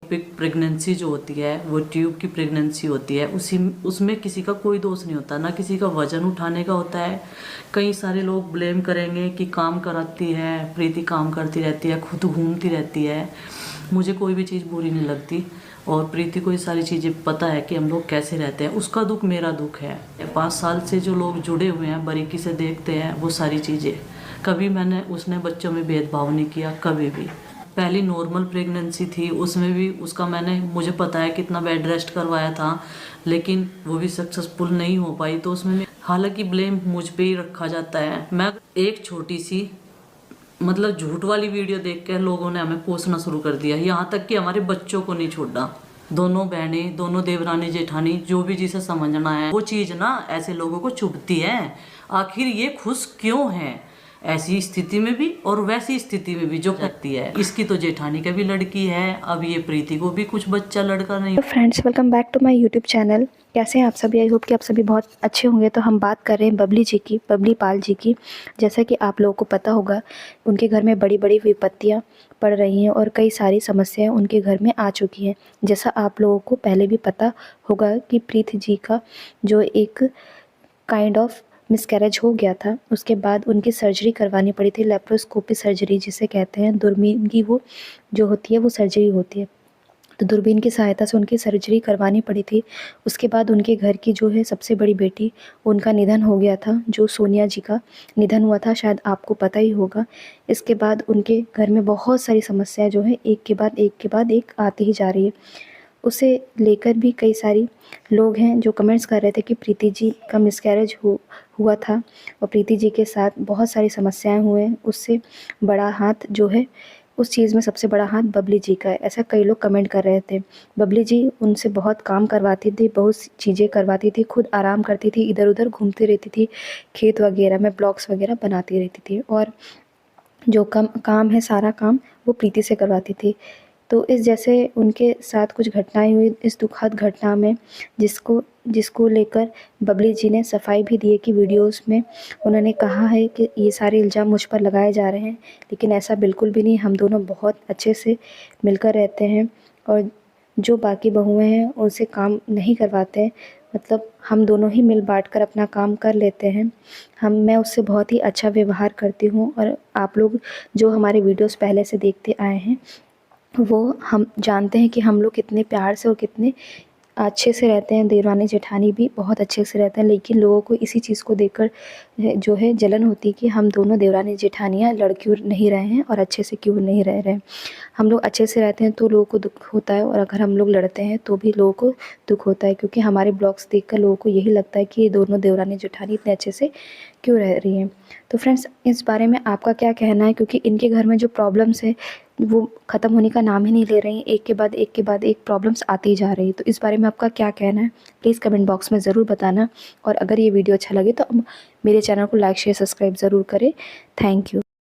Pregnancy जो होती है वो ट्यूब की प्रेगनेंसी होती है, उसमें किसी का कोई दोष नहीं होता, ना किसी का वजन उठाने का होता है। कई सारे लोग ब्लेम करेंगे कि काम कराती है प्रीति, काम करती रहती है, खुद घूमती रहती है। मुझे कोई भी चीज़ बुरी नहीं लगती और प्रीति को ये सारी चीज़ें पता है कि हम लोग कैसे रहते हैं। उसका दुख मेरा दुख है। 5 साल से जो लोग जुड़े हुए हैं, बारीकी से देखते हैं वो सारी चीज़ें। कभी उसने बच्चों में भेदभाव नहीं किया, कभी भी। पहली नॉर्मल प्रेगनेंसी थी, उसमें भी उसका मुझे पता है कितना बेड रेस्ट करवाया था, लेकिन वो भी सक्सेसफुल नहीं हो पाई। तो उसमें हालांकि ब्लेम मुझ पे ही रखा जाता है। मैं एक छोटी सी झूठ वाली वीडियो देख कर लोगों ने हमें कोसना शुरू कर दिया, यहाँ तक कि हमारे बच्चों को नहीं छोड़ा। दोनों बहनें, दोनों देवरानी जेठानी, जो भी जिसे समझना है, वो चीज़ ना ऐसे लोगों को चुभती है। आखिर ये खुश क्यों है ऐसी स्थिति में भी और वैसी स्थिति में भी जो करती है। इसकी तो जेठानी का भी लड़की है, अब ये प्रीति को भी कुछ बच्चा लड़का नहीं। तो friends, welcome back to my YouTube channel. कैसे हैं आप सभी? आई होप कि आप सभी बहुत अच्छे होंगे। तो हम बात कर रहे हैं बबली जी की, बबली पाल जी की। जैसा कि आप लोगों को पता होगा, उनके घर में बड़ी बड़ी विपत्तियां पड़ रही हैं और कई सारी समस्याएं उनके घर में आ चुकी हैं। जैसा आप लोगों को पहले भी पता होगा कि प्रीति जी का जो एक काइंड ऑफ मिसकैरेज हो गया था, उसके बाद उनकी सर्जरी करवानी पड़ी थी। लेप्रोस्कोपी सर्जरी जिसे कहते हैं, दूरबीन की वो जो होती है वो सर्जरी होती है। तो दूरबीन की सहायता से उनकी सर्जरी करवानी पड़ी थी। उसके बाद उनके घर की जो है सबसे बड़ी बेटी, उनका निधन हो गया था, जो सोनिया जी का निधन हुआ था, शायद आपको पता ही होगा। इसके बाद उनके घर में बहुत सारी समस्याएं जो है एक के बाद एक आती ही जा रही है। उसे लेकर भी कई सारी लोग हैं जो कमेंट्स कर रहे थे कि प्रीति जी का मिसकैरेज हुआ था और प्रीति जी के साथ बहुत सारी समस्याएं हुए। उससे बड़ा हाथ जो है, उस चीज़ में सबसे बड़ा हाथ बबली जी का है, ऐसा कई लोग कमेंट कर रहे थे। बबली जी उनसे बहुत काम करवाती थी, बहुत चीज़ें करवाती थी, खुद आराम करती थी, इधर उधर घूमती रहती थी, खेत वगैरह में ब्लॉग्स वगैरह बनाती रहती थी और जो काम है सारा काम वो प्रीति से करवाती थी। तो इस जैसे उनके साथ कुछ घटनाएं हुई, इस दुखद घटना में जिसको लेकर बबली जी ने सफाई भी दी है कि वीडियोस में उन्होंने कहा है कि ये सारे इल्ज़ाम मुझ पर लगाए जा रहे हैं, लेकिन ऐसा बिल्कुल भी नहीं। हम दोनों बहुत अच्छे से मिलकर रहते हैं और जो बाकी बहुएं हैं उनसे काम नहीं करवाते हैं। हम दोनों ही मिल बांट कर अपना काम कर लेते हैं। मैं उससे बहुत ही अच्छा व्यवहार करती हूँ और आप लोग जो हमारे वीडियोस पहले से देखते आए हैं वो हम जानते हैं कि हम लोग कितने प्यार से और कितने अच्छे से रहते हैं। देवरानी जेठानी भी बहुत अच्छे से रहते हैं, लेकिन लोगों को इसी चीज़ को देखकर जो है जलन होती है कि हम दोनों देवरानी जेठानियाँ लड़ क्यों नहीं रहे हैं और अच्छे से क्यों नहीं रह रहे हैं। हम लोग अच्छे से रहते हैं तो लोगों को दुख होता है, और अगर हम लोग लड़ते हैं तो भी लोगों को दुख होता है, क्योंकि हमारे ब्लॉग्स देखकर लोगों को यही लगता है कि ये दोनों देवरानी जेठानी इतने अच्छे से क्यों रह रही हैं। तो फ्रेंड्स, इस बारे में आपका क्या कहना है? क्योंकि इनके घर में जो प्रॉब्लम्स है वो ख़त्म होने का नाम ही नहीं ले रही हैं, एक के बाद एक प्रॉब्लम्स आती जा रही है। तो इस बारे में आपका क्या कहना है, प्लीज़ कमेंट बॉक्स में ज़रूर बताना। और अगर ये वीडियो अच्छा लगे तो मेरे चैनल को लाइक शेयर सब्सक्राइब ज़रूर करें। Thank you.